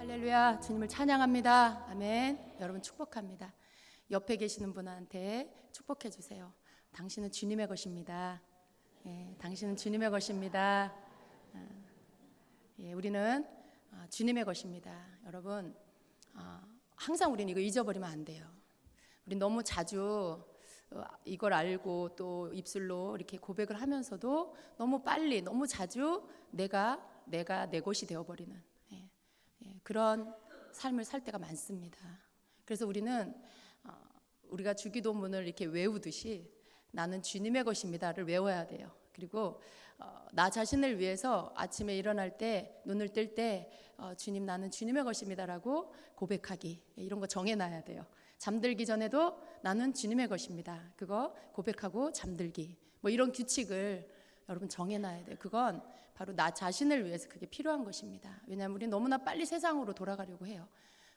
할렐루야, 주님을 찬양합니다. 아멘. 여러분 축복합니다. 옆에 계시는 분한테 축복해 주세요. 당신은 주님의 것입니다. 예, 당신은 주님의 것입니다. 예, 우리는 주님의 것입니다. 여러분, 항상 우리는 이거 잊어버리면 안 돼요. 우리 너무 자주 이걸 알고 또 입술로 이렇게 고백을 하면서도 너무 빨리, 너무 자주 내가 내 것이 되어버리는 그런 삶을 살 때가 많습니다. 그래서 우리는 우리가 주기도문을 이렇게 외우듯이 나는 주님의 것입니다를 외워야 돼요. 그리고 나 자신을 위해서 아침에 일어날 때 눈을 뜰 때 주님 나는 주님의 것입니다라고 고백하기, 이런 거 정해놔야 돼요. 잠들기 전에도 나는 주님의 것입니다. 그거 고백하고 잠들기, 뭐 이런 규칙을 여러분 정해놔야 돼요. 그건 바로 나 자신을 위해서 그게 필요한 것입니다. 왜냐하면 우리 너무나 빨리 세상으로 돌아가려고 해요.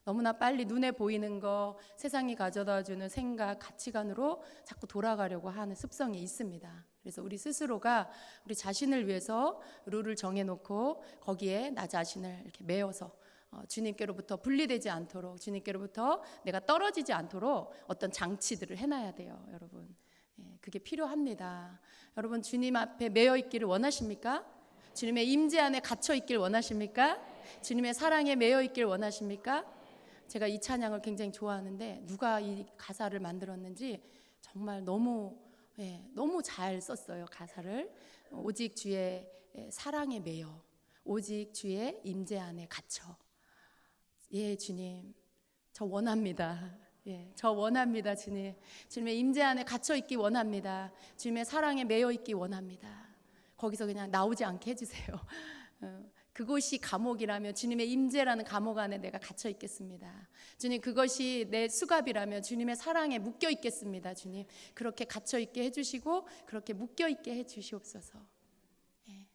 너무나 빨리 눈에 보이는 거, 세상이 가져다주는 생각, 가치관으로 자꾸 돌아가려고 하는 습성이 있습니다. 그래서 우리 스스로가 우리 자신을 위해서 룰을 정해놓고 거기에 나 자신을 이렇게 메어서 주님께로부터 분리되지 않도록, 주님께로부터 내가 떨어지지 않도록 어떤 장치들을 해놔야 돼요. 여러분, 그게 필요합니다. 여러분, 주님 앞에 매여 있기를 원하십니까? 주님의 임재 안에 갇혀 있길 원하십니까? 주님의 사랑에 매여 있길 원하십니까? 제가 이 찬양을 굉장히 좋아하는데 누가 이 가사를 만들었는지 정말 너무 잘 썼어요. 가사를. 오직 주의 사랑에 매여, 오직 주의 임재 안에 갇혀. 예, 주님, 저 원합니다. 예, 저 원합니다. 주님, 주님의 임재 안에 갇혀 있기 원합니다. 주님의 사랑에 매여 있기 원합니다. 거기서 그냥 나오지 않게 해주세요. 그곳이 감옥이라면 주님의 임재라는 감옥 안에 내가 갇혀 있겠습니다. 주님, 그것이 내 수갑이라면 주님의 사랑에 묶여 있겠습니다. 주님, 그렇게 갇혀 있게 해주시고 그렇게 묶여 있게 해주시옵소서. 예.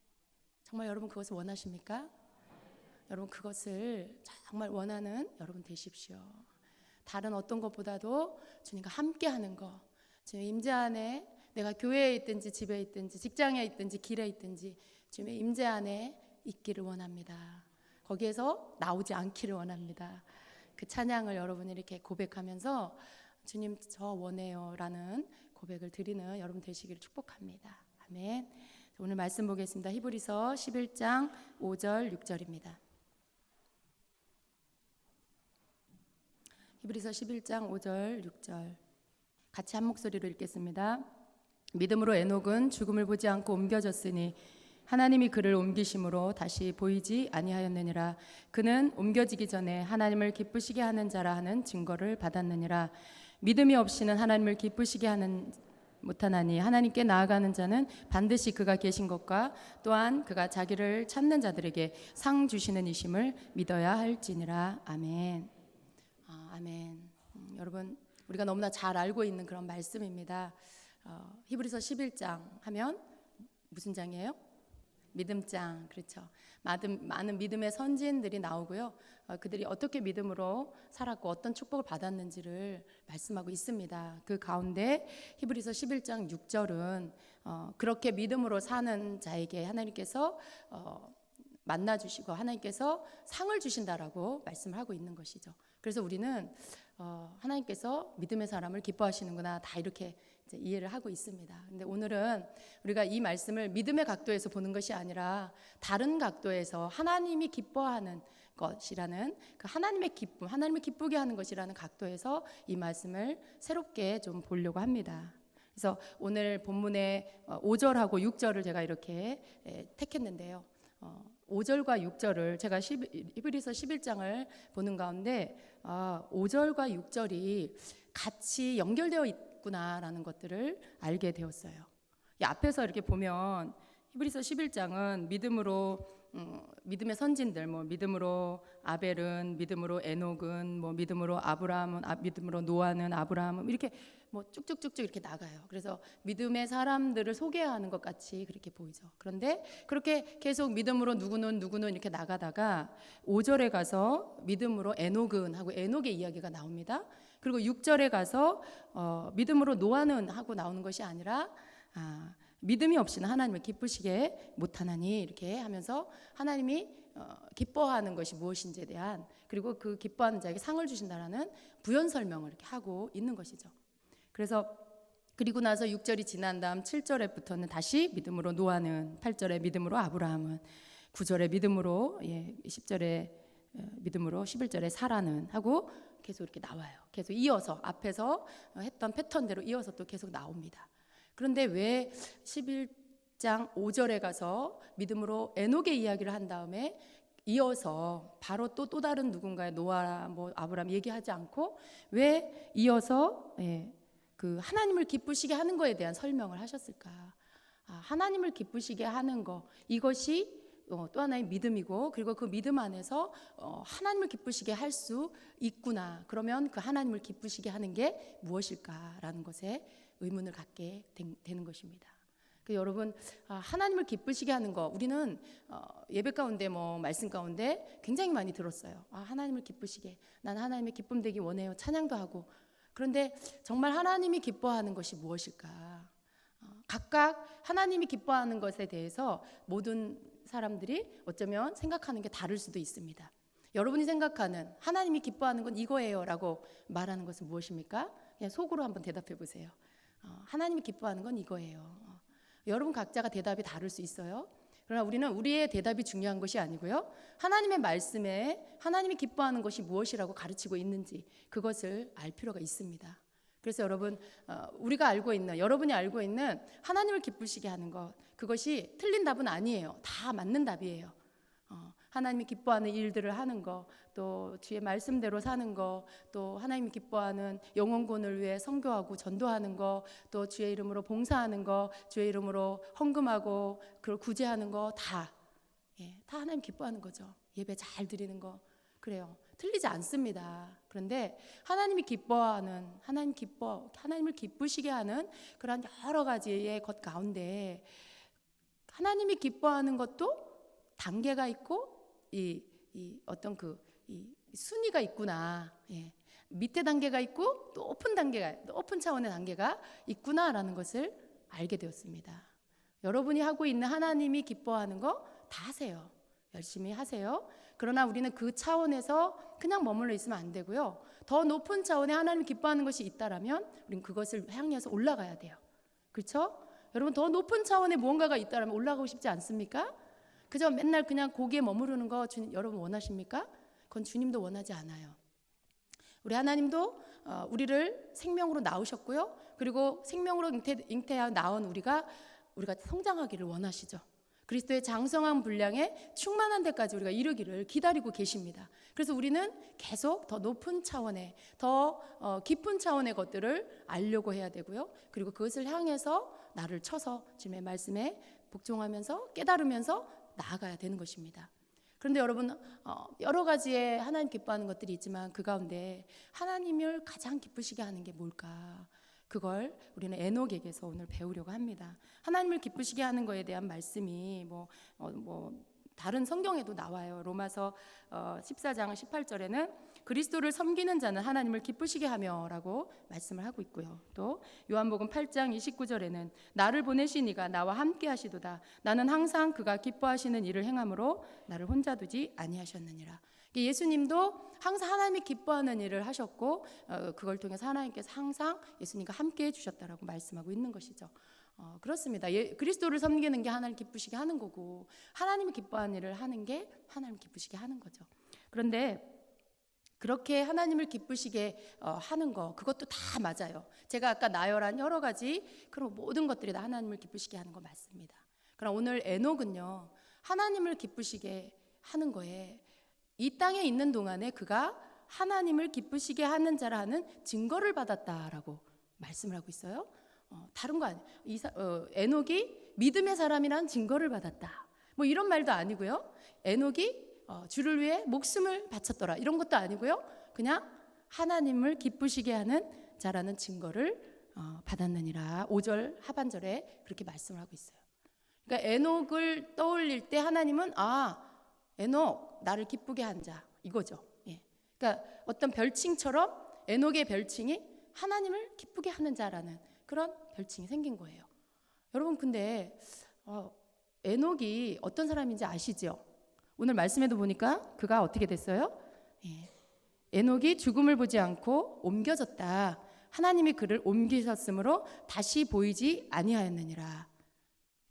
정말 여러분 그것을 원하십니까? 여러분 그것을 정말 원하는 여러분 되십시오. 다른 어떤 것보다도 주님과 함께하는 것, 주님의 임재 안에 내가 교회에 있든지 집에 있든지 직장에 있든지 길에 있든지 주님의 임재 안에 있기를 원합니다. 거기에서 나오지 않기를 원합니다. 그 찬양을 여러분이 이렇게 고백하면서 주님 저 원해요 라는 고백을 드리는 여러분 되시기를 축복합니다. 아멘. 오늘 말씀 보겠습니다. 히브리서 11장 5절 6절입니다. 히브리서 11장 5절 6절 같이 한 목소리로 읽겠습니다. 믿음으로 에녹은 죽음을 보지 않고 옮겨졌으니 하나님이 그를 옮기심으로 다시 보이지 아니하였느니라. 그는 옮겨지기 전에 하나님을 기쁘시게 하는 자라 하는 증거를 받았느니라. 믿음이 없이는 하나님을 기쁘시게 하는 못하나니 하나님께 나아가는 자는 반드시 그가 계신 것과 또한 그가 자기를 찾는 자들에게 상 주시는 이심을 믿어야 할지니라. 아멘. 아멘. 여러분 우리가 너무나 잘 알고 있는 그런 말씀입니다. 히브리서 11장 하면 무슨 장이에요? 믿음장. 그렇죠. 많은 믿음의 선지인들이 나오고요. 그들이 어떻게 믿음으로 살았고 어떤 축복을 받았는지를 말씀하고 있습니다. 그 가운데 히브리서 11장 6절은 그렇게 믿음으로 사는 자에게 하나님께서 만나주시고 하나님께서 상을 주신다라고 말씀을 하고 있는 것이죠. 그래서 우리는 하나님께서 믿음의 사람을 기뻐하시는구나 다 이렇게 이제 이해를 하고 있습니다. 근데 오늘은 우리가 이 말씀을 믿음의 각도에서 보는 것이 아니라 다른 각도에서 하나님이 기뻐하는 것이라는 그 하나님의 기쁨, 하나님을 기쁘게 하는 것이라는 각도에서 이 말씀을 새롭게 좀 보려고 합니다. 그래서 오늘 본문의 5절하고 6절을 제가 이렇게 택했는데요. 5절과 6절을 제가 히브리서 11장을 보는 가운데 5절과 6절이 같이 연결되어 있구나라는 것들을 알게 되었어요. 이 앞에서 이렇게 보면 히브리서 11장은 믿음으로 믿음의 선진들, 뭐 믿음으로 아벨은, 믿음으로 에녹은, 뭐 믿음으로 아브라함은, 믿음으로 노아는, 아브라함은 이렇게 뭐 쭉쭉쭉쭉 이렇게 나가요. 그래서 믿음의 사람들을 소개하는 것 같이 그렇게 보이죠. 그런데 그렇게 계속 믿음으로 누구는 이렇게 나가다가 5절에 가서 믿음으로 에녹은 하고 에녹의 이야기가 나옵니다. 그리고 6절에 가서 믿음으로 노아는 하고 나오는 것이 아니라 믿음이 없이는 하나님을 기쁘시게 못하나니 이렇게 하면서 하나님이 기뻐하는 것이 무엇인지에 대한, 그리고 그 기뻐하는 자에게 상을 주신다라는 부연 설명을 이렇게 하고 있는 것이죠. 그래서 그리고 나서 6절이 지난 다음 7절에부터는 다시 믿음으로 노아는, 8절에 믿음으로 아브라함은, 9절에 믿음으로 10절에 믿음으로, 11절에 사라는 하고 계속 이렇게 나와요. 계속 이어서 앞에서 했던 패턴대로 이어서 또 계속 나옵니다. 그런데 왜 11장 5절에 가서 믿음으로 에녹의 이야기를 한 다음에 이어서 바로 또 다른 누군가의 노아, 아브라함 얘기하지 않고 왜 이어서 그 하나님을 기쁘시게 하는 거에 대한 설명을 하셨을까? 하나님을 기쁘시게 하는 거, 이것이 또 하나의 믿음이고, 그리고 그 믿음 안에서 하나님을 기쁘시게 할 수 있구나. 그러면 그 하나님을 기쁘시게 하는 게 무엇일까라는 것에 의문을 갖게 되는 것입니다. 여러분, 하나님을 기쁘시게 하는 거, 우리는 예배 가운데 말씀 가운데 굉장히 많이 들었어요. 하나님을 기쁘시게, 난 하나님의 기쁨 되기 원해요. 찬양도 하고. 그런데 정말 하나님이 기뻐하는 것이 무엇일까? 각각 하나님이 기뻐하는 것에 대해서 모든 사람들이 어쩌면 생각하는 게 다를 수도 있습니다. 여러분이 생각하는 하나님이 기뻐하는 건 이거예요 라고 말하는 것은 무엇입니까? 그냥 속으로 한번 대답해 보세요. 하나님이 기뻐하는 건 이거예요. 여러분 각자가 대답이 다를 수 있어요. 그러나 우리는 우리의 대답이 중요한 것이 아니고요, 하나님의 말씀에 하나님이 기뻐하는 것이 무엇이라고 가르치고 있는지 그것을 알 필요가 있습니다. 그래서 여러분, 우리가 알고 있는, 여러분이 알고 있는 하나님을 기쁘시게 하는 것, 그것이 틀린 답은 아니에요. 다 맞는 답이에요. 하나님이 기뻐하는 일들을 하는 거, 또 주의 말씀대로 사는 거, 또 하나님이 기뻐하는 영혼군을 위해 선교하고 전도하는 거, 또 주의 이름으로 봉사하는 거, 주의 이름으로 헌금하고 그걸 구제하는 거, 다 하나님 기뻐하는 거죠. 예배 잘 드리는 거, 그래요. 틀리지 않습니다. 그런데 하나님이 기뻐하는, 하나님을 기쁘시게 하는 그런 여러 가지의 것 가운데 하나님이 기뻐하는 것도 단계가 있고 이 어떤 이 순위가 있구나. 밑에 단계가 있고 높은 차원의 단계가 있구나라는 것을 알게 되었습니다. 여러분이 하고 있는 하나님이 기뻐하는 거 다 하세요. 열심히 하세요. 그러나 우리는 그 차원에서 그냥 머물러 있으면 안 되고요. 더 높은 차원에 하나님이 기뻐하는 것이 있다라면 우리는 그것을 향해서 올라가야 돼요. 그렇죠? 여러분, 더 높은 차원에 무언가가 있다라면 올라가고 싶지 않습니까? 그저 맨날 그냥 거기에 머무르는 거 여러분 원하십니까? 그건 주님도 원하지 않아요. 우리 하나님도 우리를 생명으로 낳으셨고요. 그리고 생명으로 잉태하여 낳은 우리가 성장하기를 원하시죠. 그리스도의 장성한 분량에 충만한 데까지 우리가 이르기를 기다리고 계십니다. 그래서 우리는 계속 더 높은 차원의, 더 깊은 차원의 것들을 알려고 해야 되고요. 그리고 그것을 향해서 나를 쳐서 주님의 말씀에 복종하면서 깨달으면서 나아가야 되는 것입니다. 그런데 여러분, 여러 가지의 하나님 기뻐하는 것들이 있지만 그 가운데 하나님을 가장 기쁘시게 하는 게 뭘까? 그걸 우리는 에녹에게서 오늘 배우려고 합니다. 하나님을 기쁘시게 하는 것에 대한 말씀이 다른 성경에도 나와요. 로마서 14장 18절에는 그리스도를 섬기는 자는 하나님을 기쁘시게 하며 라고 말씀을 하고 있고요. 또 요한복음 8장 29절에는 나를 보내신 이가 나와 함께 하시도다. 나는 항상 그가 기뻐하시는 일을 행함으로 나를 혼자 두지 아니하셨느니라. 예수님도 항상 하나님이 기뻐하는 일을 하셨고 그걸 통해서 하나님께서 항상 예수님과 함께 해주셨다라고 말씀하고 있는 것이죠. 그렇습니다. 그리스도를 섬기는 게 하나님 기쁘시게 하는 거고, 하나님이 기뻐하는 일을 하는 게 하나님 기쁘시게 하는 거죠. 그런데 그렇게 하나님을 기쁘시게 하는 거, 그것도 다 맞아요. 제가 아까 나열한 여러 가지 그런 모든 것들이 다 하나님을 기쁘시게 하는 거 맞습니다. 그럼 오늘 에녹은요, 하나님을 기쁘시게 하는 거에 이 땅에 있는 동안에 그가 하나님을 기쁘시게 하는 자라는 증거를 받았다라고 말씀을 하고 있어요. 다른 거 아니에요. 에녹이 믿음의 사람이라는 증거를 받았다. 이런 말도 아니고요. 에녹이 주를 위해 목숨을 바쳤더라. 이런 것도 아니고요. 그냥 하나님을 기쁘시게 하는 자라는 증거를 받았느니라. 5절 하반절에 그렇게 말씀을 하고 있어요. 그러니까 에녹을 떠올릴 때 하나님은 에녹 나를 기쁘게 한 자, 이거죠. 그러니까 어떤 별칭처럼 에녹의 별칭이 하나님을 기쁘게 하는 자라는 그런 별칭이 생긴 거예요. 여러분 근데 에녹이 어떤 사람인지 아시죠? 오늘 말씀에도 보니까 그가 어떻게 됐어요? 에녹이 죽음을 보지 않고 옮겨졌다. 하나님이 그를 옮기셨으므로 다시 보이지 아니하였느니라.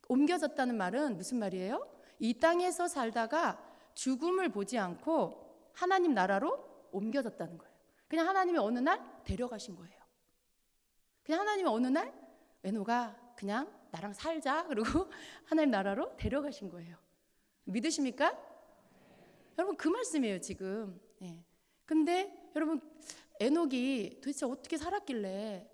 옮겨졌다는 말은 무슨 말이에요? 이 땅에서 살다가 죽음을 보지 않고 하나님 나라로 옮겨졌다는 거예요. 그냥 하나님이 어느 날 데려가신 거예요. 그냥 하나님이 어느 날 에녹아 그냥 나랑 살자 그러고 하나님 나라로 데려가신 거예요. 믿으십니까? 여러분 그 말씀이에요 지금. 근데 여러분 에녹이 도대체 어떻게 살았길래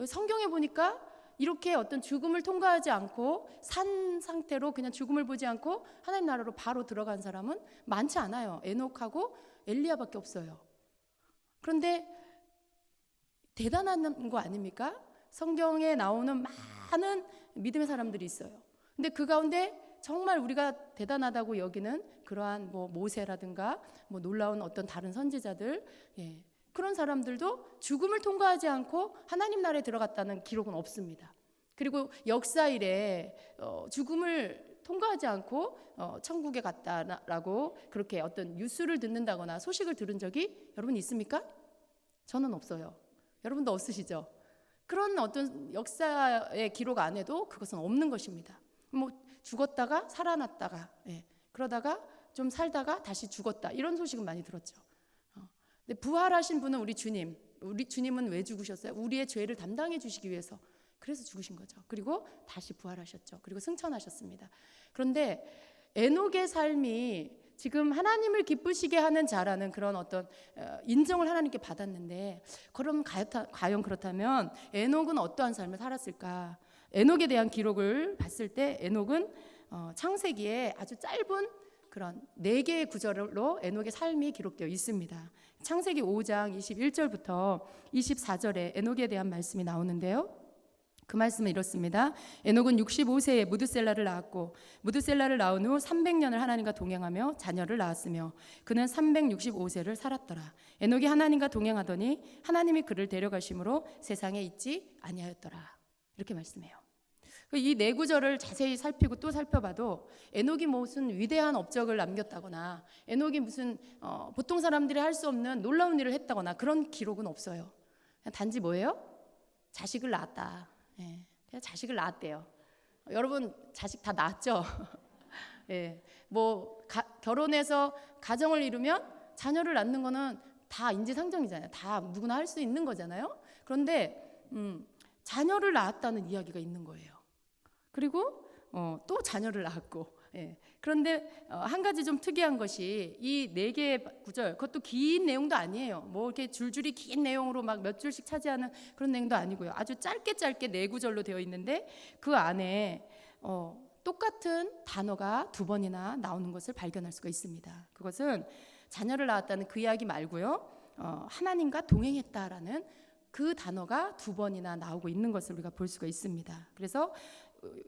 성경에 보니까 이렇게 어떤 죽음을 통과하지 않고 산 상태로 그냥 죽음을 보지 않고 하나님 나라로 바로 들어간 사람은 많지 않아요. 에녹하고 엘리야밖에 없어요. 그런데 대단한 거 아닙니까? 성경에 나오는 많은 믿음의 사람들이 있어요. 근데 그 가운데 정말 우리가 대단하다고 여기는 그러한 뭐 모세라든가 뭐 놀라운 어떤 다른 선지자들, 그런 사람들도 죽음을 통과하지 않고 하나님 나라에 들어갔다는 기록은 없습니다. 그리고 역사 이래 죽음을 통과하지 않고 천국에 갔다라고 그렇게 어떤 뉴스를 듣는다거나 소식을 들은 적이 여러분 있습니까? 저는 없어요. 여러분도 없으시죠? 그런 어떤 역사의 기록 안에도 그것은 없는 것입니다. 뭐 죽었다가 살아났다가 그러다가 좀 살다가 다시 죽었다 이런 소식은 많이 들었죠. 근데 부활하신 분은 우리 주님은 왜 죽으셨어요? 우리의 죄를 담당해 주시기 위해서. 그래서 죽으신 거죠. 그리고 다시 부활하셨죠. 그리고 승천하셨습니다. 그런데 에녹의 삶이 지금 하나님을 기쁘시게 하는 자라는 그런 어떤 인정을 하나님께 받았는데, 그럼 과연 그렇다면 에녹은 어떠한 삶을 살았을까? 에녹에 대한 기록을 봤을 때 에녹은 창세기에 아주 짧은 그런 4개의 구절로 에녹의 삶이 기록되어 있습니다. 창세기 5장 21절부터 24절에 에녹에 대한 말씀이 나오는데요. 그 말씀은 이렇습니다. 에녹은 65세에 무드셀라를 낳았고 무드셀라를 낳은 후 300년을 하나님과 동행하며 자녀를 낳았으며 그는 365세를 살았더라. 에녹이 하나님과 동행하더니 하나님이 그를 데려가심으로 세상에 있지 아니하였더라. 이렇게 말씀해요. 이 4구절을 자세히 살피고 또 살펴봐도 에녹이 무슨 위대한 업적을 남겼다거나 에녹이 무슨 보통 사람들이 할 수 없는 놀라운 일을 했다거나 그런 기록은 없어요. 단지 뭐예요? 자식을 낳았다. 그냥 자식을 낳았대요. 여러분 자식 다 낳았죠? 뭐 결혼해서 가정을 이루면 자녀를 낳는 거는 다 인지상정이잖아요. 다 누구나 할 수 있는 거잖아요. 그런데 자녀를 낳았다는 이야기가 있는 거예요. 그리고 또 자녀를 낳았고, 그런데 한 가지 좀 특이한 것이 이 4개의 구절, 그것도 긴 내용도 아니에요. 뭐 이렇게 줄줄이 긴 내용으로 막 몇 줄씩 차지하는 그런 내용도 아니고요. 아주 짧게 4구절로 되어 있는데 그 안에 똑같은 단어가 2번이나 나오는 것을 발견할 수가 있습니다. 그것은 자녀를 낳았다는 그 이야기 말고요, 하나님과 동행했다라는 그 단어가 2번이나 나오고 있는 것을 우리가 볼 수가 있습니다. 그래서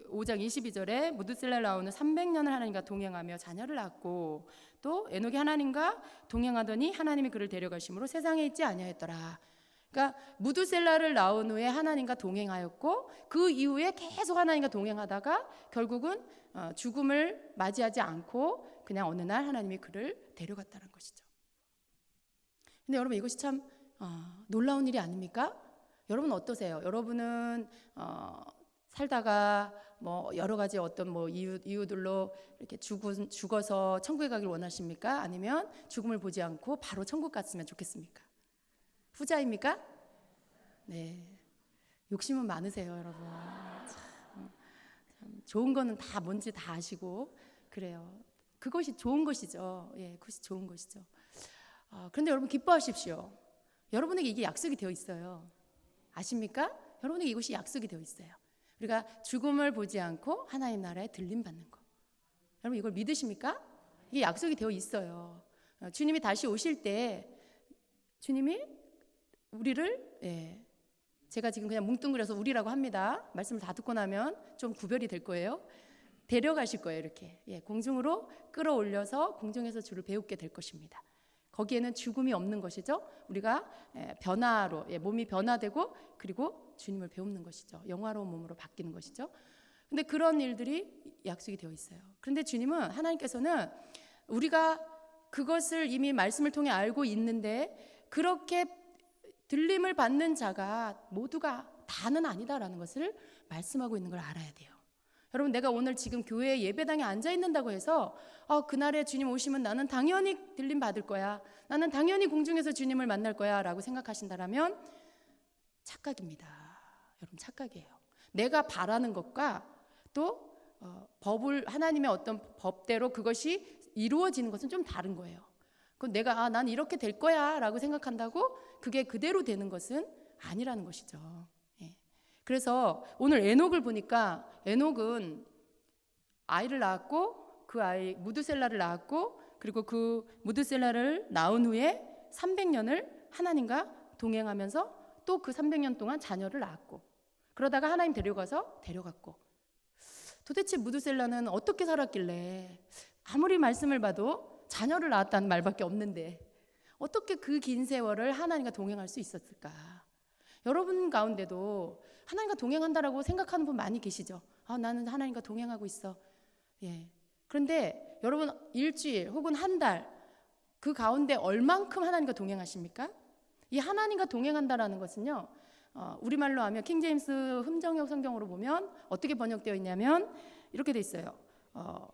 5장 22절에 무드셀라를 낳은 후 300년을 하나님과 동행하며 자녀를 낳았고 또 에녹이 하나님과 동행하더니 하나님이 그를 데려가심으로 세상에 있지 아니하였더라. 그러니까 무드셀라를 낳은 후에 하나님과 동행하였고 그 이후에 계속 하나님과 동행하다가 결국은 죽음을 맞이하지 않고 그냥 어느 날 하나님이 그를 데려갔다는 것이죠. 근데 여러분 이것이 참 놀라운 일이 아닙니까? 여러분 어떠세요? 여러분은 살다가 뭐 여러 가지 어떤 뭐 이유들로 이렇게 죽어서 천국에 가길 원하십니까? 아니면 죽음을 보지 않고 바로 천국 갔으면 좋겠습니까? 후자입니까? 네, 욕심은 많으세요, 여러분. 참 좋은 거는 다 뭔지 다 아시고 그래요. 그것이 좋은 것이죠. 그것이 좋은 것이죠. 그런데 여러분 기뻐하십시오. 여러분에게 이게 약속이 되어 있어요. 아십니까? 여러분에게 이것이 약속이 되어 있어요. 우리가 죽음을 보지 않고 하나님 나라에 들림받는 거. 여러분 이걸 믿으십니까? 이게 약속이 되어 있어요. 주님이 다시 오실 때 주님이 우리를 제가 지금 그냥 뭉뚱그려서 우리라고 합니다. 말씀을 다 듣고 나면 좀 구별이 될 거예요. 데려가실 거예요. 이렇게 공중으로 끌어올려서 공중에서 주를 배우게 될 것입니다. 거기에는 죽음이 없는 것이죠. 우리가 변화로 몸이 변화되고 그리고 주님을 배우는 것이죠. 영화로운 몸으로 바뀌는 것이죠. 근데 그런 일들이 약속이 되어 있어요. 그런데 주님은, 하나님께서는 우리가 그것을 이미 말씀을 통해 알고 있는데 그렇게 들림을 받는 자가 모두가 다는 아니다라는 것을 말씀하고 있는 걸 알아야 돼요. 여러분, 내가 오늘 지금 교회 예배당에 앉아 있는다고 해서 그날에 주님 오시면 나는 당연히 들림 받을 거야, 나는 당연히 공중에서 주님을 만날 거야 라고 생각하신다라면 착각입니다. 여러분, 착각이에요. 내가 바라는 것과 또 법을, 하나님의 어떤 법대로 그것이 이루어지는 것은 좀 다른 거예요. 그건 내가 난 이렇게 될 거야 라고 생각한다고 그게 그대로 되는 것은 아니라는 것이죠. 예. 그래서 오늘 에녹을 보니까, 에녹은 아이를 낳았고 그 아이 무드셀라를 낳았고, 그리고 그 무드셀라를 낳은 후에 300년을 하나님과 동행하면서 또 그 300년 동안 자녀를 낳았고, 그러다가 하나님 데려갔고, 도대체 무드셀라는 어떻게 살았길래, 아무리 말씀을 봐도 자녀를 낳았다는 말밖에 없는데 어떻게 그 긴 세월을 하나님과 동행할 수 있었을까? 여러분 가운데도 하나님과 동행한다라고 생각하는 분 많이 계시죠? 나는 하나님과 동행하고 있어. 예. 그런데 여러분, 일주일 혹은 한 달, 그 가운데 얼만큼 하나님과 동행하십니까? 이 하나님과 동행한다라는 것은요, 우리말로 하면 킹제임스 흠정역 성경으로 보면 어떻게 번역되어 있냐면 이렇게 돼 있어요.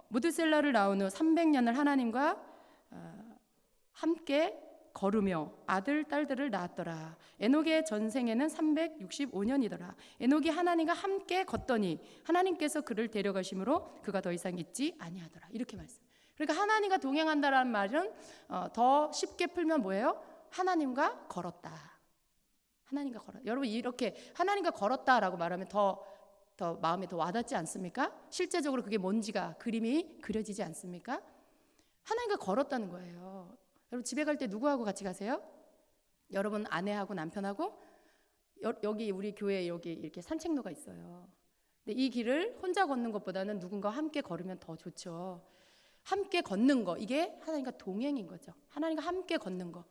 무드셀라를 낳은 후 300년을 하나님과 함께 걸으며 아들, 딸들을 낳았더라. 에녹의 전생에는 365년이더라. 에녹이 하나님과 함께 걷더니 하나님께서 그를 데려가심으로 그가 더 이상 있지 아니하더라. 이렇게 말씀. 그러니까 하나님과 동행한다라는 말은 더 쉽게 풀면 뭐예요? 하나님과 걸었다. 하나님과 걸었다. 여러분, 이렇게 하나님과 걸었다라고 말하면 더 마음에 더 와닿지 않습니까? 실제적으로 그게 뭔지가 그림이 그려지지 않습니까? 하나님과 걸었다는 거예요. 여러분, 집에 갈 때 누구하고 같이 가세요? 여러분, 아내하고 남편하고 여기 우리 교회에 여기 이렇게 산책로가 있어요. 근데 이 길을 혼자 걷는 것보다는 누군가와 함께 걸으면 더 좋죠. 함께 걷는 거, 이게 하나님과 동행인 거죠. 하나님과 함께 걷는 거.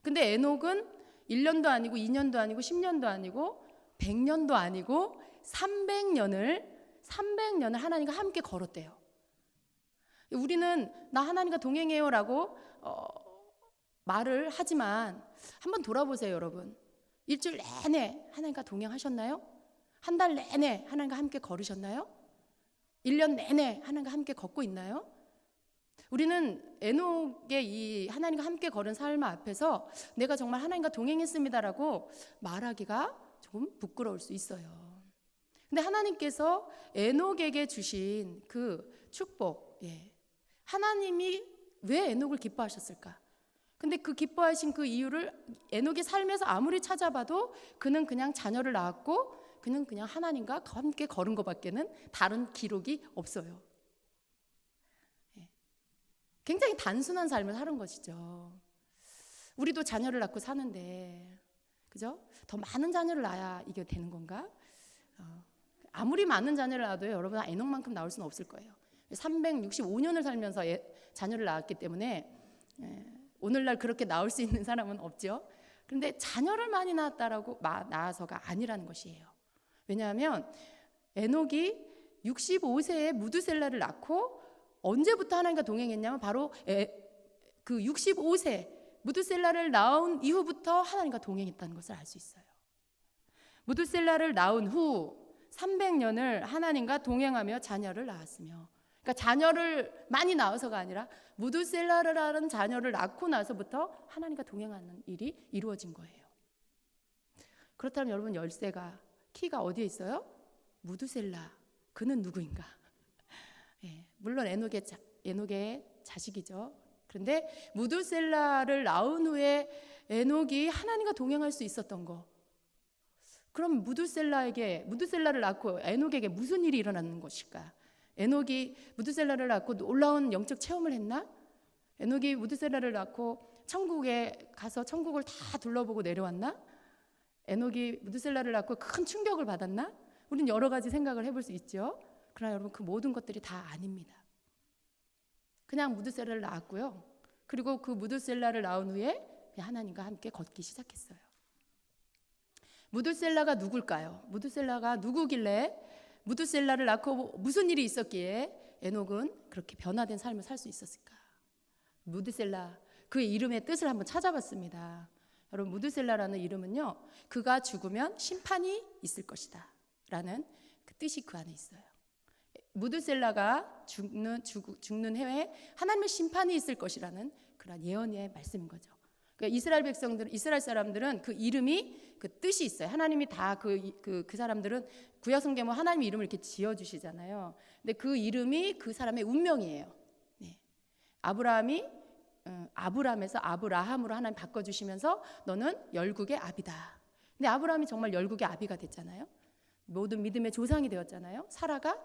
근데 에녹은 1년도 아니고 2년도 아니고 10년도 아니고 100년도 아니고 300년을 하나님과 함께 걸었대요. 우리는 나 하나님과 동행해요라고 말을 하지만 한번 돌아보세요, 여러분. 일주일 내내 하나님과 동행하셨나요? 한 달 내내 하나님과 함께 걸으셨나요? 1년 내내 하나님과 함께 걷고 있나요? 우리는 에녹의 이 하나님과 함께 걸은 삶 앞에서 내가 정말 하나님과 동행했습니다라고 말하기가 조금 부끄러울 수 있어요. 근데 하나님께서 에녹에게 주신 그 축복, 하나님이 왜 에녹을 기뻐하셨을까? 근데 그 기뻐하신 그 이유를 에녹의 삶에서 아무리 찾아봐도 그는 그냥 자녀를 낳았고 그는 그냥 하나님과 함께 걸은 것밖에는 다른 기록이 없어요. 굉장히 단순한 삶을 사는 것이죠. 우리도 자녀를 낳고 사는데, 그죠? 더 많은 자녀를 낳아야 이게 되는 건가? 아무리 많은 자녀를 낳아도 여러분, 에녹만큼 나올 수는 없을 거예요. 365년을 살면서 자녀를 낳았기 때문에 오늘날 그렇게 나올 수 있는 사람은 없죠. 그런데 자녀를 많이 낳아서가 아니라는 것이에요. 왜냐하면 에녹이 65세에 무드셀라를 낳고 언제부터 하나님과 동행했냐면 바로 그 65세 무드셀라를 낳은 이후부터 하나님과 동행했다는 것을 알 수 있어요. 무드셀라를 낳은 후 300년을 하나님과 동행하며 자녀를 낳았으며, 그러니까 자녀를 많이 낳아서가 아니라 무드셀라라는 자녀를 낳고 나서부터 하나님과 동행하는 일이 이루어진 거예요. 그렇다면 여러분, 열쇠가, 키가 어디에 있어요? 무드셀라. 그는 누구인가? 물론 에녹의 자식이죠. 그런데 무드셀라를 낳은 후에 에녹이 하나님과 동행할 수 있었던 거, 그럼 무드셀라를 낳고 에녹에게 무슨 일이 일어나는 것일까? 에녹이 무드셀라를 낳고 놀라운 영적 체험을 했나? 에녹이 무드셀라를 낳고 천국에 가서 천국을 다 둘러보고 내려왔나? 에녹이 무드셀라를 낳고 큰 충격을 받았나? 우리는 여러 가지 생각을 해볼 수 있죠. 그러나 여러분, 그 모든 것들이 다 아닙니다. 그냥 무드셀라를 낳았고요. 그리고 그 무드셀라를 낳은 후에 하나님과 함께 걷기 시작했어요. 무드셀라가 누굴까요? 무드셀라가 누구길래 무드셀라를 낳고 무슨 일이 있었기에 에녹은 그렇게 변화된 삶을 살 수 있었을까? 무드셀라, 그의 이름의 뜻을 한번 찾아봤습니다. 여러분, 무드셀라라는 이름은요, 그가 죽으면 심판이 있을 것이다 라는 그 뜻이 그 안에 있어요. 무드셀라가 죽는 해에 하나님의 심판이 있을 것이라는 그런 예언의 말씀인 거죠. 그러니까 이스라엘 사람들은 그 이름이 그 뜻이 있어요. 하나님이 다 그 사람들은 구약 성경에 하나님의 이름을 이렇게 지어주시잖아요. 근데 그 이름이 그 사람의 운명이에요. 네. 아브라함에서 아브라함으로 하나님 바꿔주시면서 너는 열국의 아비다. 근데 아브라함이 정말 열국의 아비가 됐잖아요. 모든 믿음의 조상이 되었잖아요. 사라가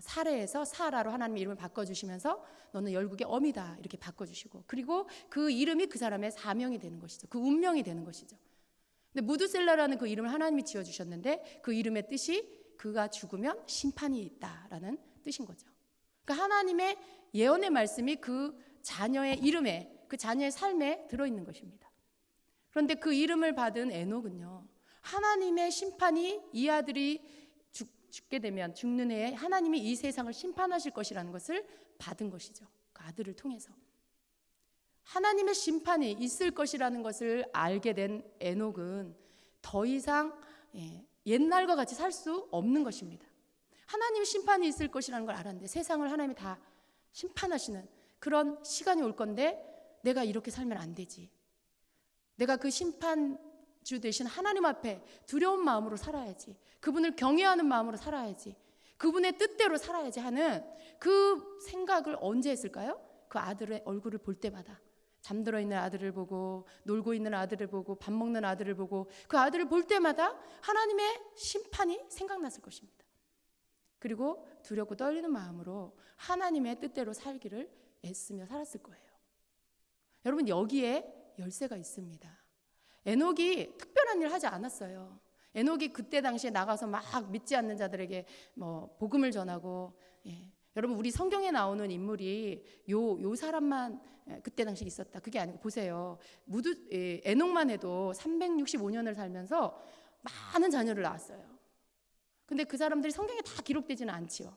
사레에서 사라로 하나님의 이름을 바꿔주시면서 너는 열국의 어미다 이렇게 바꿔주시고, 그리고 그 이름이 그 사람의 사명이 되는 것이죠. 그 운명이 되는 것이죠. 근데 무드셀라라는 그 이름을 하나님이 지어주셨는데 그 이름의 뜻이 그가 죽으면 심판이 있다라는 뜻인 거죠. 그러니까 하나님의 예언의 말씀이 그 자녀의 이름에, 그 자녀의 삶에 들어있는 것입니다. 그런데 그 이름을 받은 에녹은요, 하나님의 심판이 이 아들이 죽게 되면 죽는 해에 하나님이 이 세상을 심판하실 것이라는 것을 받은 것이죠. 그 아들을 통해서 하나님의 심판이 있을 것이라는 것을 알게 된 에녹은 더 이상 옛날과 같이 살 수 없는 것입니다. 하나님의 심판이 있을 것이라는 걸 알았는데 세상을 하나님이 다 심판하시는 그런 시간이 올 건데 내가 이렇게 살면 안 되지. 내가 그 심판주 되신 하나님 앞에 두려운 마음으로 살아야지. 그분을 경외하는 마음으로 살아야지. 그분의 뜻대로 살아야지 하는 그 생각을 언제 했을까요? 그 아들의 얼굴을 볼 때마다, 잠들어 있는 아들을 보고, 놀고 있는 아들을 보고, 밥 먹는 아들을 보고, 그 아들을 볼 때마다 하나님의 심판이 생각났을 것입니다. 그리고 두렵고 떨리는 마음으로 하나님의 뜻대로 살기를 애쓰며 살았을 거예요. 여러분, 여기에 열쇠가 있습니다. 에녹이 특별한 일을 하지 않았어요. 에녹이 그때 당시에 나가서 막 믿지 않는 자들에게 복음을 전하고, 여러분, 우리 성경에 나오는 인물이 요 사람만 그때 당시 있었다, 그게 아니고, 보세요. 에녹만 해도 365년을 살면서 많은 자녀를 낳았어요. 근데 그 사람들이 성경에 다 기록되지는 않지요.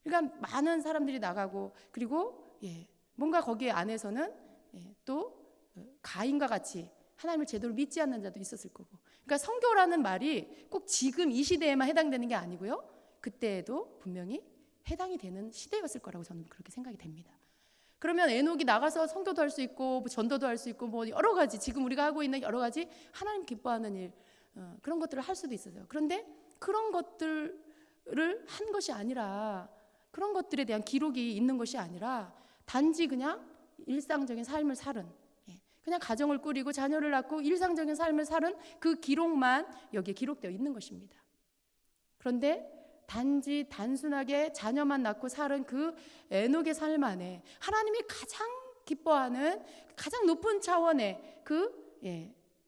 그러니까 많은 사람들이 나가고, 그리고 뭔가 거기에 안에서는 또 가인과 같이 하나님을 제대로 믿지 않는 자도 있었을 거고. 그러니까 성교라는 말이 꼭 지금 이 시대에만 해당되는 게 아니고요, 그때에도 분명히 해당이 되는 시대였을 거라고 저는 그렇게 생각이 됩니다. 그러면 에녹이 나가서 성도도 할 수 있고, 전도도 할 수 있고, 여러 가지 지금 우리가 하고 있는 여러 가지 하나님 기뻐하는 일, 그런 것들을 할 수도 있어요. 그런데 그런 것들을 한 것이 아니라, 그런 것들에 대한 기록이 있는 것이 아니라 단지 그냥 일상적인 삶을 살은, 그냥 가정을 꾸리고 자녀를 낳고 일상적인 삶을 살은 그 기록만 여기에 기록되어 있는 것입니다. 그런데 단지 단순하게 자녀만 낳고 살은 그 에녹의 삶 안에 하나님이 가장 기뻐하는 가장 높은 차원의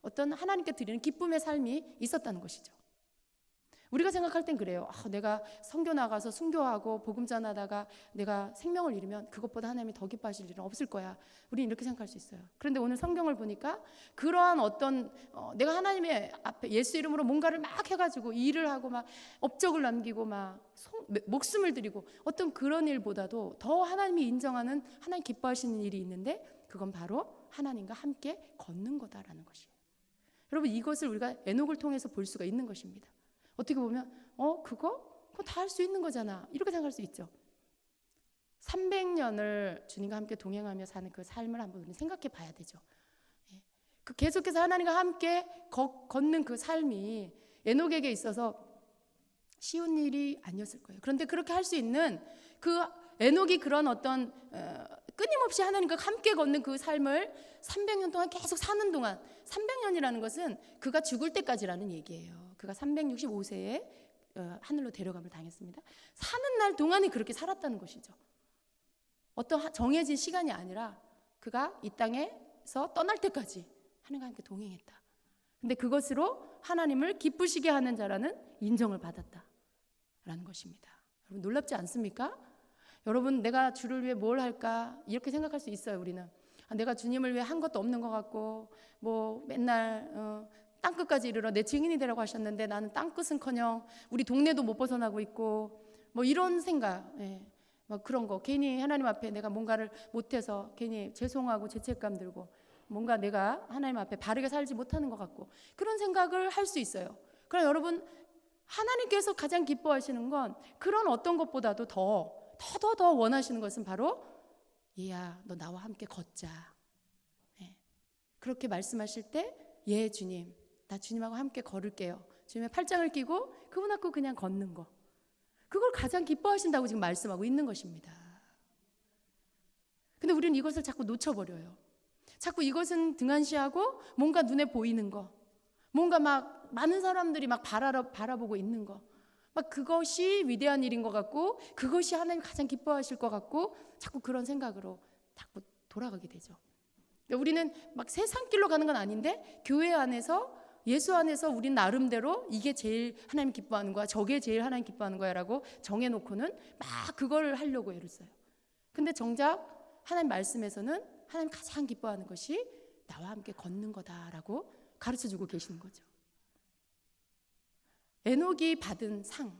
어떤 하나님께 드리는 기쁨의 삶이 있었다는 것이죠. 우리가 생각할 땐 그래요. 내가 선교 나가서 순교하고 복음 전하다가 내가 생명을 잃으면 그것보다 하나님이 더 기뻐하실 일은 없을 거야. 우리는 이렇게 생각할 수 있어요. 그런데 오늘 성경을 보니까 그러한 어떤 내가 하나님의 앞에 예수 이름으로 뭔가를 막 해가지고 일을 하고 막 업적을 남기고 막 목숨을 드리고 어떤 그런 일보다도 더 하나님이 인정하는, 하나님 기뻐하시는 일이 있는데, 그건 바로 하나님과 함께 걷는 거다라는 것이에요. 여러분, 이것을 우리가 에녹을 통해서 볼 수가 있는 것입니다. 어떻게 보면 그거 다 할 수 있는 거잖아, 이렇게 생각할 수 있죠. 300년을 주님과 함께 동행하며 사는 그 삶을 한번 우리는 생각해 봐야 되죠. 그 계속해서 하나님과 함께 걷는 그 삶이 에녹에게 있어서 쉬운 일이 아니었을 거예요. 그런데 그렇게 할 수 있는 그 에녹이 그런 어떤 끊임없이 하나님과 함께 걷는 그 삶을 300년 동안 계속 사는 동안, 300년이라는 것은 그가 죽을 때까지라는 얘기예요. 그가 365세에 하늘로 데려감을 당했습니다. 사는 날 동안에 그렇게 살았다는 것이죠. 어떤 정해진 시간이 아니라 그가 이 땅에서 떠날 때까지 하나님과 함께 동행했다. 근데 그것으로 하나님을 기쁘시게 하는 자라는 인정을 받았다라는 것입니다. 여러분, 놀랍지 않습니까? 여러분, 내가 주를 위해 뭘 할까 이렇게 생각할 수 있어요. 우리는 내가 주님을 위해 한 것도 없는 것 같고, 맨날 땅끝까지 이르러 내 증인이 되라고 하셨는데 나는 땅끝은커녕 우리 동네도 못 벗어나고 있고 뭐 이런 생각, 막 그런 거 괜히 하나님 앞에 내가 뭔가를 못해서 괜히 죄송하고 죄책감 들고 뭔가 내가 하나님 앞에 바르게 살지 못하는 것 같고 그런 생각을 할 수 있어요. 그러나 여러분 하나님께서 가장 기뻐하시는 건 그런 어떤 것보다도 더 원하시는 것은 바로 얘야 너 나와 함께 걷자. 그렇게 말씀하실 때 예 주님 나 주님하고 함께 걸을게요. 주님의 팔짱을 끼고 그분 앞고 그냥 걷는 거 그걸 가장 기뻐하신다고 지금 말씀하고 있는 것입니다. 근데 우리는 이것을 자꾸 놓쳐버려요. 자꾸 이것은 등한시하고 뭔가 눈에 보이는 거 뭔가 막 많은 사람들이 막 바라보고 있는 거 막 그것이 위대한 일인 것 같고 그것이 하나님 가장 기뻐하실 것 같고 자꾸 그런 생각으로 자꾸 돌아가게 되죠. 우리는 막 세상길로 가는 건 아닌데 교회 안에서 예수 안에서 우린 나름대로 이게 제일 하나님 기뻐하는 거야 저게 제일 하나님 기뻐하는 거야 라고 정해놓고는 막 그걸 하려고 애를 써요. 근데 정작 하나님 말씀에서는 하나님 가장 기뻐하는 것이 나와 함께 걷는 거다라고 가르쳐주고 계시는 거죠. 에녹이 받은 상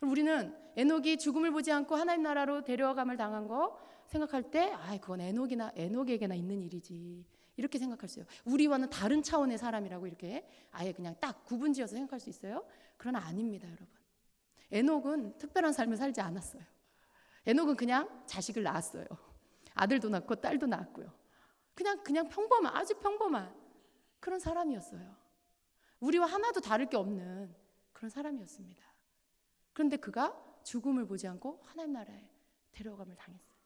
우리는 에녹이 죽음을 보지 않고 하나님 나라로 데려감을 당한 거 생각할 때 그건 에녹에게나 있는 일이지 이렇게 생각할 수 있어요. 우리와는 다른 차원의 사람이라고 이렇게 아예 그냥 딱 구분지어서 생각할 수 있어요. 그러나 아닙니다 여러분. 에녹은 특별한 삶을 살지 않았어요. 에녹은 그냥 자식을 낳았어요. 아들도 낳고 딸도 낳았고요. 그냥 평범한 아주 평범한 그런 사람이었어요. 우리와 하나도 다를 게 없는 그런 사람이었습니다. 그런데 그가 죽음을 보지 않고 하나님 나라에 데려감을 당했어요.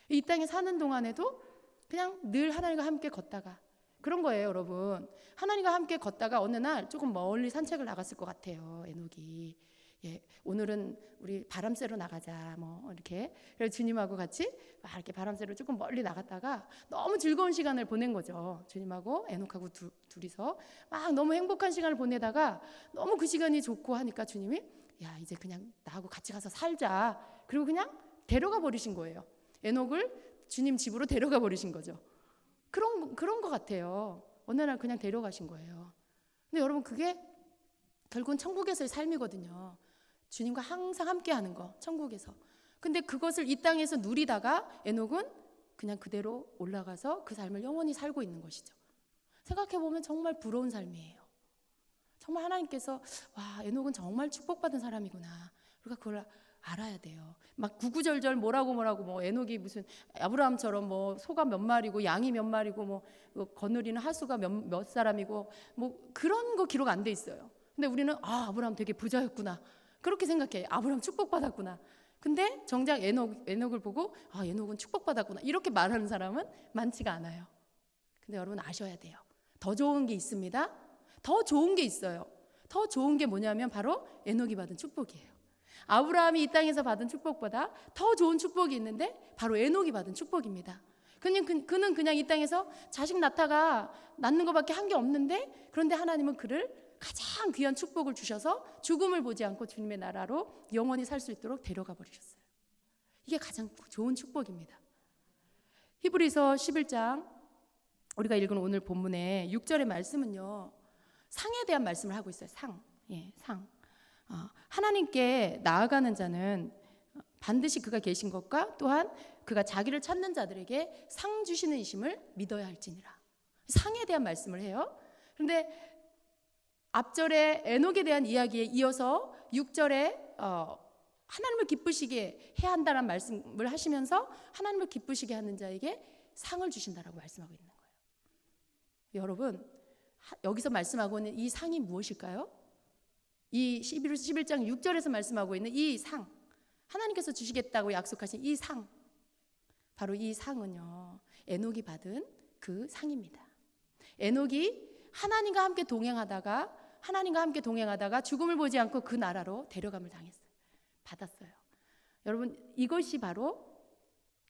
이 땅에 사는 동안에도 그냥 늘 하나님과 함께 걷다가 그런 거예요 여러분. 하나님과 함께 걷다가 어느 날 조금 멀리 산책을 나갔을 것 같아요 에녹이. 오늘은 우리 바람 쐬러 나가자 뭐 이렇게 그래서 주님하고 같이 막 이렇게 바람 쐬러 조금 멀리 나갔다가 너무 즐거운 시간을 보낸 거죠. 주님하고 에녹하고 둘이서 막 너무 행복한 시간을 보내다가 너무 그 시간이 좋고 하니까 주님이 야 이제 그냥 나하고 같이 가서 살자 그리고 그냥 데려가 버리신 거예요. 에녹을 주님 집으로 데려가 버리신 거죠. 그런 것 같아요. 어느 날 그냥 데려가신 거예요. 근데 여러분 그게 결국은 천국에서의 삶이거든요. 주님과 항상 함께하는 거 천국에서. 근데 그것을 이 땅에서 누리다가 에녹은 그냥 그대로 올라가서 그 삶을 영원히 살고 있는 것이죠. 생각해보면 정말 부러운 삶이에요. 정말 하나님께서 와 에녹은 정말 축복받은 사람이구나. 우리가 그걸 알아야 돼요. 막 구구절절 뭐라고 뭐 에녹이 무슨 아브라함처럼 뭐 소가 몇 마리고 양이 몇 마리고 뭐 거느리는 하수가 몇 사람이고 뭐 그런 거 기록 안 돼 있어요. 근데 우리는 아브라함 되게 부자였구나 그렇게 생각해. 아브라함 축복받았구나. 근데 정작 에녹을 보고 에녹은 축복받았구나 이렇게 말하는 사람은 많지가 않아요. 근데 여러분 아셔야 돼요. 더 좋은 게 있습니다. 더 좋은 게 있어요. 더 좋은 게 뭐냐면 바로 에녹이 받은 축복이에요. 아브라함이 이 땅에서 받은 축복보다 더 좋은 축복이 있는데 바로 에녹이 받은 축복입니다. 그는 그냥 이 땅에서 자식 낳는 것밖에 한 게 없는데 그런데 하나님은 그를 가장 귀한 축복을 주셔서 죽음을 보지 않고 주님의 나라로 영원히 살 수 있도록 데려가 버리셨어요. 이게 가장 좋은 축복입니다. 히브리서 11장 우리가 읽은 오늘 본문의 6절의 말씀은요 상에 대한 말씀을 하고 있어요. 상. 하나님께 나아가는 자는 반드시 그가 계신 것과 또한 그가 자기를 찾는 자들에게 상 주시는 이심을 믿어야 할지니라. 상에 대한 말씀을 해요. 그런데 앞절에 에녹에 대한 이야기에 이어서 6절에 하나님을 기쁘시게 해야 한다는 말씀을 하시면서 하나님을 기쁘시게 하는 자에게 상을 주신다라고 말씀하고 있는 거예요. 여러분 여기서 말씀하고 있는 이 상이 무엇일까요? 이 11장 6절에서 말씀하고 있는 이 상, 하나님께서 주시겠다고 약속하신 이 상, 바로 이 상은요 에녹이 받은 그 상입니다. 에녹이 하나님과 함께 동행하다가 죽음을 보지 않고 그 나라로 데려감을 당했어요. 받았어요. 여러분 이것이 바로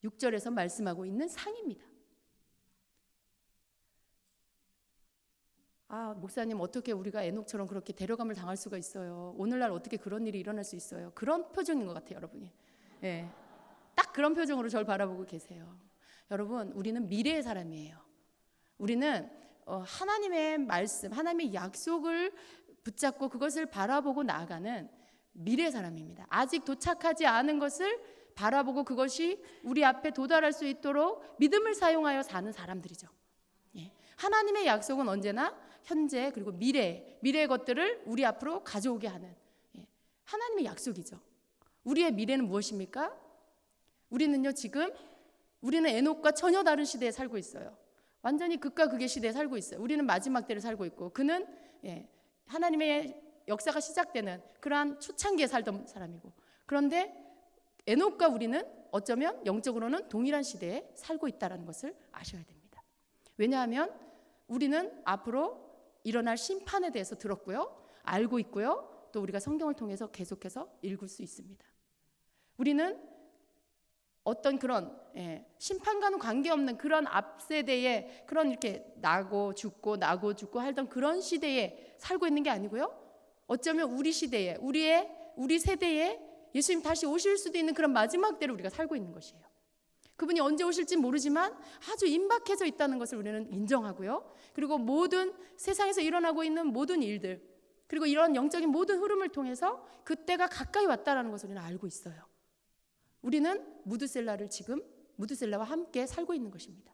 6절에서 말씀하고 있는 상입니다. 목사님 어떻게 우리가 에녹처럼 그렇게 데려감을 당할 수가 있어요? 오늘날 어떻게 그런 일이 일어날 수 있어요? 그런 표정인 것 같아요 여러분이. 딱 그런 표정으로 저를 바라보고 계세요. 여러분 우리는 미래의 사람이에요. 우리는 하나님의 말씀, 하나님의 약속을 붙잡고 그것을 바라보고 나아가는 미래 사람입니다. 아직 도착하지 않은 것을 바라보고 그것이 우리 앞에 도달할 수 있도록 믿음을 사용하여 사는 사람들이죠. 하나님의 약속은 언제나 현재 그리고 미래의 것들을 우리 앞으로 가져오게 하는 하나님의 약속이죠. 우리의 미래는 무엇입니까? 우리는요, 지금 우리는 에녹과 전혀 다른 시대에 살고 있어요. 완전히 극과 극의 시대에 살고 있어요. 우리는 마지막 때를 살고 있고 그는 하나님의 역사가 시작되는 그러한 초창기에 살던 사람이고, 그런데 에녹과 우리는 어쩌면 영적으로는 동일한 시대에 살고 있다는 것을 아셔야 됩니다. 왜냐하면 우리는 앞으로 일어날 심판에 대해서 들었고요, 알고 있고요, 또 우리가 성경을 통해서 계속해서 읽을 수 있습니다. 우리는 어떤 그런 심판과는 관계없는 그런 앞세대에 그런 이렇게 나고 죽고 하던 그런 시대에 살고 있는 게 아니고요, 어쩌면 우리 시대에 우리 세대에 예수님 다시 오실 수도 있는 그런 마지막 때를 우리가 살고 있는 것이에요. 그분이 언제 오실지 모르지만 아주 임박해져 있다는 것을 우리는 인정하고요, 그리고 모든 세상에서 일어나고 있는 모든 일들, 그리고 이런 영적인 모든 흐름을 통해서 그때가 가까이 왔다는 것을 우리는 알고 있어요. 우리는 무드셀라와 함께 살고 있는 것입니다.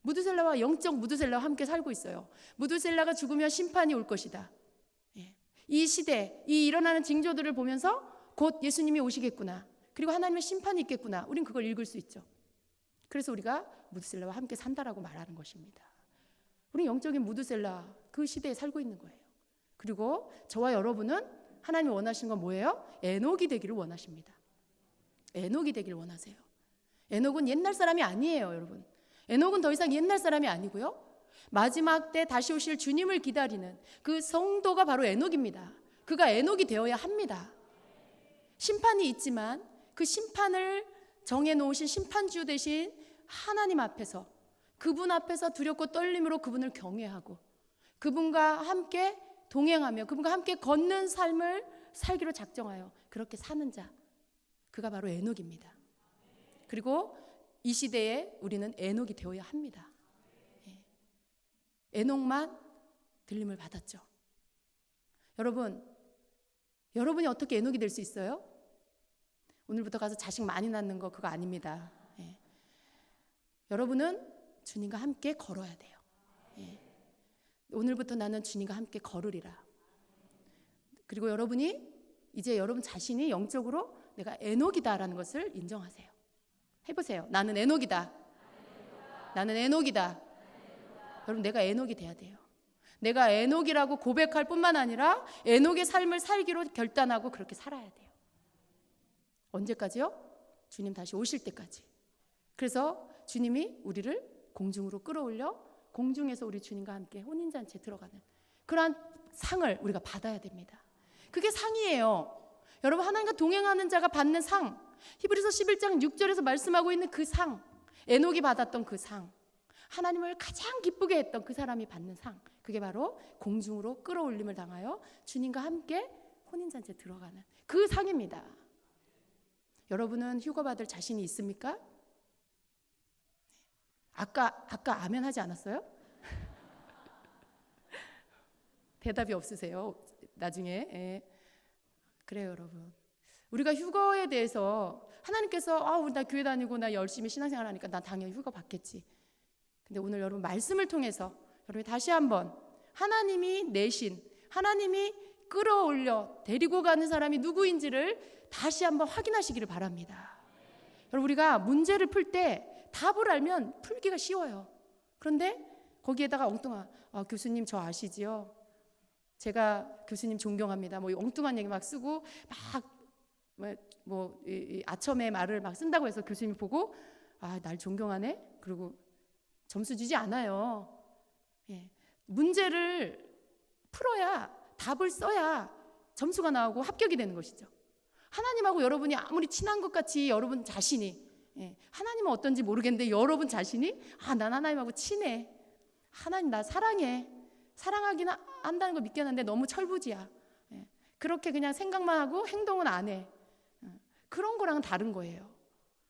무드셀라와 영적 무드셀라와 함께 살고 있어요. 무드셀라가 죽으면 심판이 올 것이다. 이 시대, 이 일어나는 징조들을 보면서 곧 예수님이 오시겠구나, 그리고 하나님의 심판이 있겠구나, 우린 그걸 읽을 수 있죠. 그래서 우리가 무드셀라와 함께 산다라고 말하는 것입니다. 우리 영적인 무드셀라 그 시대에 살고 있는 거예요. 그리고 저와 여러분은 하나님이 원하시는 건 뭐예요? 에녹이 되기를 원하십니다. 에녹이 되기를 원하세요. 에녹은 옛날 사람이 아니에요, 여러분. 에녹은 더 이상 옛날 사람이 아니고요, 마지막 때 다시 오실 주님을 기다리는 그 성도가 바로 에녹입니다. 그가 에녹이 되어야 합니다. 심판이 있지만 그 심판을 정해놓으신 심판주 되신 하나님 앞에서, 그분 앞에서 두렵고 떨림으로 그분을 경외하고 그분과 함께 동행하며 그분과 함께 걷는 삶을 살기로 작정하여 그렇게 사는 자, 그가 바로 에녹입니다. 그리고 이 시대에 우리는 에녹이 되어야 합니다. 에녹만 들림을 받았죠. 여러분이 어떻게 에녹이 될 수 있어요? 오늘부터 가서 자식 많이 낳는 거 그거 아닙니다. 여러분은 주님과 함께 걸어야 돼요. 오늘부터 나는 주님과 함께 걸으리라. 그리고 이제 여러분 자신이 영적으로 내가 에녹이다라는 것을 인정하세요. 해보세요. 나는 에녹이다. 나는 에녹이다. 여러분, 내가 에녹이 돼야 돼요. 내가 에녹이라고 고백할 뿐만 아니라 에녹의 삶을 살기로 결단하고 그렇게 살아야 돼요. 언제까지요? 주님 다시 오실 때까지. 그래서 주님이 우리를 공중으로 끌어올려 공중에서 우리 주님과 함께 혼인잔치에 들어가는 그러한 상을 우리가 받아야 됩니다. 그게 상이에요. 여러분, 하나님과 동행하는 자가 받는 상, 히브리서 11장 6절에서 말씀하고 있는 그 상, 에녹이 받았던 그 상, 하나님을 가장 기쁘게 했던 그 사람이 받는 상, 그게 바로 공중으로 끌어올림을 당하여 주님과 함께 혼인잔치에 들어가는 그 상입니다. 여러분은 휴가 받을 자신이 있습니까? 아까 아멘 하지 않았어요? 대답이 없으세요. 나중에. 그래요, 여러분. 우리가 휴거에 대해서 하나님께서 우리 나 교회 다니고 나 열심히 신앙생활 하니까 나 당연히 휴가 받겠지. 근데 오늘 여러분 말씀을 통해서 여러분이 다시 한번 하나님이 내신, 하나님이 끌어올려 데리고 가는 사람이 누구인지를 다시 한번 확인하시기를 바랍니다. 여러분, 우리가 문제를 풀 때 답을 알면 풀기가 쉬워요. 그런데 거기에다가 엉뚱한 교수님 저 아시지요? 제가 교수님 존경합니다. 뭐 엉뚱한 얘기 막 쓰고 막 아첨의 말을 막 쓴다고 해서 교수님 보고 날 존경하네. 그리고 점수 주지 않아요. 문제를 풀어야, 답을 써야 점수가 나오고 합격이 되는 것이죠. 하나님하고 여러분이 아무리 친한 것 같이 여러분 자신이, 하나님은 어떤지 모르겠는데 여러분 자신이 난 하나님하고 친해, 하나님 나 사랑해, 사랑하긴 한다는 걸 믿겠는데 너무 철부지야, 그렇게 그냥 생각만 하고 행동은 안 해, 그런 거랑은 다른 거예요.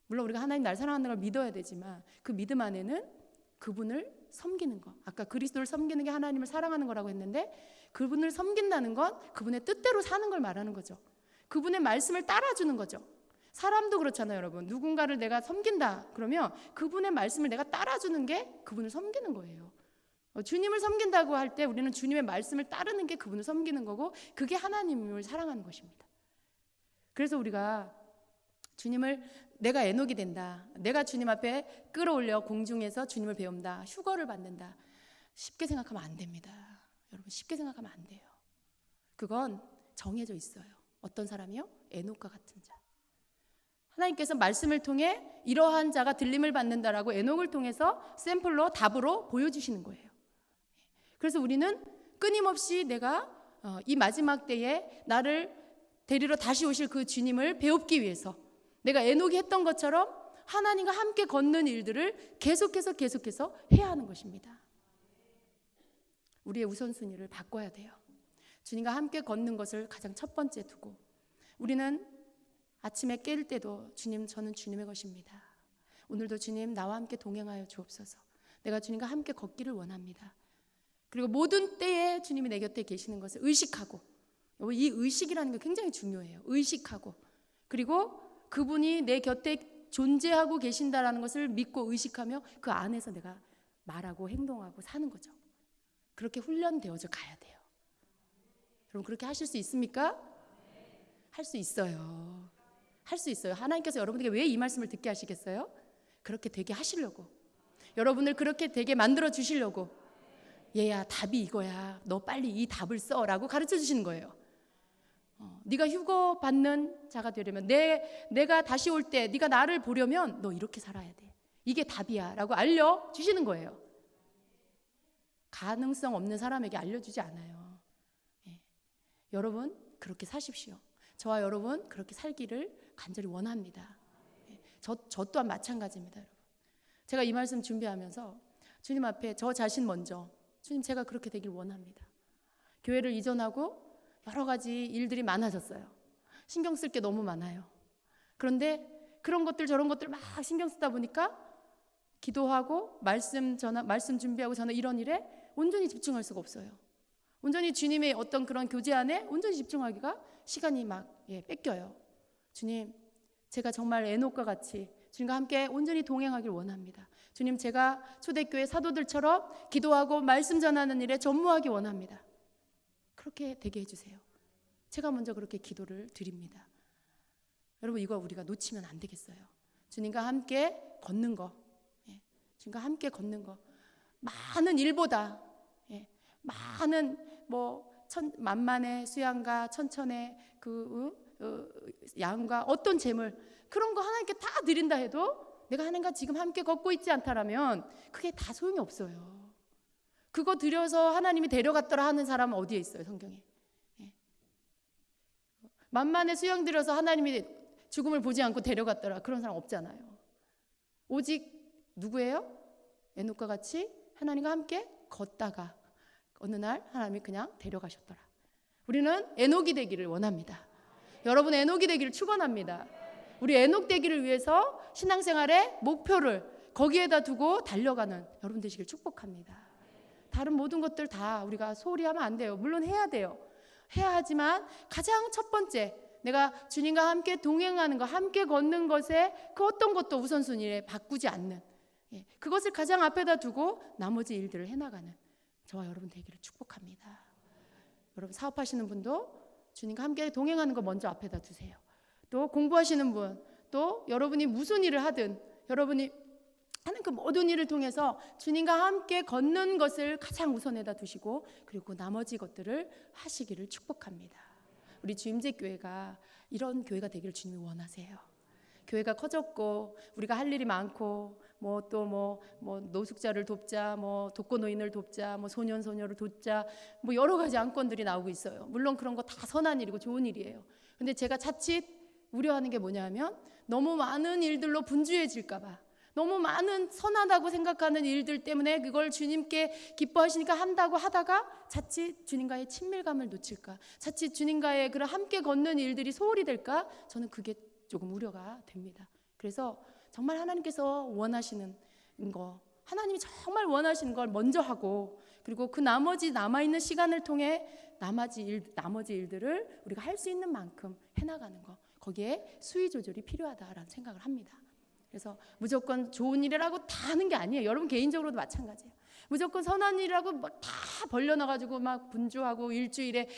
물론 우리가 하나님 날 사랑한다는 걸 믿어야 되지만 그 믿음 안에는 그분을 섬기는 거. 아까 그리스도를 섬기는 게 하나님을 사랑하는 거라고 했는데 그분을 섬긴다는 건 그분의 뜻대로 사는 걸 말하는 거죠. 그분의 말씀을 따라주는 거죠. 사람도 그렇잖아요, 여러분. 누군가를 내가 섬긴다 그러면 그분의 말씀을 내가 따라주는 게 그분을 섬기는 거예요. 주님을 섬긴다고 할 때 우리는 주님의 말씀을 따르는 게 그분을 섬기는 거고 그게 하나님을 사랑하는 것입니다. 그래서 우리가 주님을 내가 에녹이 된다, 내가 주님 앞에 끌어올려 공중에서 주님을 배운다, 휴거를 받는다, 쉽게 생각하면 안 됩니다. 여러분, 쉽게 생각하면 안 돼요. 그건 정해져 있어요. 어떤 사람이요? 에녹과 같은 자. 하나님께서 말씀을 통해 이러한 자가 들림을 받는다라고 에녹을 통해서 샘플로 답으로 보여주시는 거예요. 그래서 우리는 끊임없이 내가 이 마지막 때에 나를 데리러 다시 오실 그 주님을 배웁기 위해서 내가 에녹이 했던 것처럼 하나님과 함께 걷는 일들을 계속해서 해야 하는 것입니다. 우리의 우선순위를 바꿔야 돼요. 주님과 함께 걷는 것을 가장 첫 번째 두고 우리는 아침에 깰 때도 주님, 저는 주님의 것입니다. 오늘도 주님 나와 함께 동행하여 주옵소서. 내가 주님과 함께 걷기를 원합니다. 그리고 모든 때에 주님이 내 곁에 계시는 것을 의식하고, 이 의식이라는 게 굉장히 중요해요. 의식하고, 그리고 그분이 내 곁에 존재하고 계신다라는 것을 믿고 의식하며 그 안에서 내가 말하고 행동하고 사는 거죠. 그렇게 훈련되어져 가야 돼요. 여러분, 그렇게 하실 수 있습니까? 할 수 있어요. 할 수 있어요. 하나님께서 여러분에게 왜 이 말씀을 듣게 하시겠어요? 그렇게 되게 하시려고, 여러분을 그렇게 되게 만들어 주시려고. 얘야, 답이 이거야, 너 빨리 이 답을 써 라고 가르쳐 주시는 거예요. 네가 휴거 받는 자가 되려면, 내가 다시 올 때 네가 나를 보려면 너 이렇게 살아야 돼, 이게 답이야 라고 알려주시는 거예요. 가능성 없는 사람에게 알려주지 않아요. 여러분 그렇게 사십시오. 저와 여러분 그렇게 살기를 간절히 원합니다. 저 또한 마찬가지입니다. 여러분, 제가 이 말씀 준비하면서 주님 앞에 저 자신 먼저, 주님 제가 그렇게 되길 원합니다. 교회를 이전하고 여러 가지 일들이 많아졌어요. 신경 쓸 게 너무 많아요. 그런데 그런 것들 저런 것들 막 신경 쓰다 보니까 기도하고 말씀 준비하고 저는 이런 일에 온전히 집중할 수가 없어요. 온전히 주님의 어떤 그런 교제 안에 온전히 집중하기가 시간이 막 뺏겨요. 주님, 제가 정말 에녹과 같이 주님과 함께 온전히 동행하길 원합니다. 주님, 제가 초대교회 사도들처럼 기도하고 말씀 전하는 일에 전무하기 원합니다. 그렇게 되게 해주세요. 제가 먼저 그렇게 기도를 드립니다. 여러분, 이거 우리가 놓치면 안 되겠어요. 주님과 함께 걷는 거, 주님과 함께 걷는 거, 많은 일보다 많은 만만의 수양과 천천의 양과 어떤 재물, 그런 거 하나님께 다 드린다 해도 내가 하나님과 지금 함께 걷고 있지 않다라면 그게 다 소용이 없어요. 그거 드려서 하나님이 데려갔더라 하는 사람은 어디에 있어요, 성경에? 만만의 수양 드려서 하나님이 죽음을 보지 않고 데려갔더라, 그런 사람 없잖아요. 오직 누구예요? 에녹과 같이 하나님과 함께 걷다가 어느 날 하나님이 그냥 데려가셨더라. 우리는 에녹이 되기를 원합니다. 여러분, 에녹이 되기를 축원합니다. 우리 에녹 되기를 위해서 신앙생활의 목표를 거기에다 두고 달려가는 여러분 되시길 축복합니다. 다른 모든 것들 다 우리가 소홀히 하면 안 돼요. 물론 해야 돼요. 해야 하지만 가장 첫 번째, 내가 주님과 함께 동행하는 것, 함께 걷는 것에 그 어떤 것도 우선순위에 바꾸지 않는, 그것을 가장 앞에다 두고 나머지 일들을 해나가는 저와 여러분 되기를 축복합니다. 여러분, 사업하시는 분도 주님과 함께 동행하는 거 먼저 앞에다 두세요. 또 공부하시는 분, 또 여러분이 무슨 일을 하든 여러분이 하는 그 모든 일을 통해서 주님과 함께 걷는 것을 가장 우선에다 두시고, 그리고 나머지 것들을 하시기를 축복합니다. 우리 주임제교회가 이런 교회가 되기를 주님이 원하세요. 교회가 커졌고 우리가 할 일이 많고 노숙자를 돕자, 독거노인을 돕자, 소년 소녀를 돕자, 여러 가지 안건들이 나오고 있어요. 물론 그런 거 다 선한 일이고 좋은 일이에요. 근데 제가 자칫 우려하는 게 뭐냐면 너무 많은 일들로 분주해질까 봐, 너무 많은 선하다고 생각하는 일들 때문에 그걸 주님께 기뻐하시니까 한다고 하다가 자칫 주님과의 친밀감을 놓칠까, 자칫 주님과의 그런 함께 걷는 일들이 소홀히 될까, 저는 그게 조금 우려가 됩니다. 그래서 정말 하나님께서 원하시는 거, 하나님이 정말 원하시는 걸 먼저 하고, 그리고 그 나머지 남아있는 시간을 통해 나머지 일들을 우리가 할 수 있는 만큼 해나가는 거, 거기에 수위 조절이 필요하다라는 생각을 합니다. 그래서 무조건 좋은 일이라고 다 하는 게 아니에요. 여러분 개인적으로도 마찬가지예요. 무조건 선한 일이라고 막 다 벌려놔가지고 막 분주하고 일주일에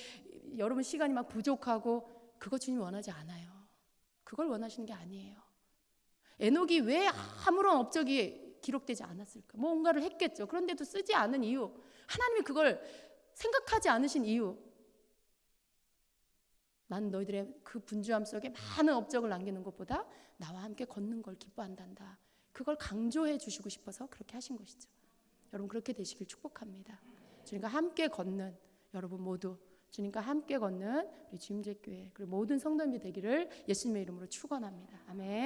여러분 시간이 막 부족하고, 그거 주님 원하지 않아요. 그걸 원하시는 게 아니에요. 에녹이 왜 아무런 업적이 기록되지 않았을까? 뭔가를 했겠죠. 그런데도 쓰지 않은 이유, 하나님이 그걸 생각하지 않으신 이유, 난 너희들의 그 분주함 속에 많은 업적을 남기는 것보다 나와 함께 걷는 걸 기뻐한단다. 그걸 강조해 주시고 싶어서 그렇게 하신 것이죠. 여러분 그렇게 되시길 축복합니다. 주님과 함께 걷는 여러분 모두, 주님과 함께 걷는 우리 주임제교회 그리고 모든 성도님이 되기를 예수님의 이름으로 축원합니다. 아멘.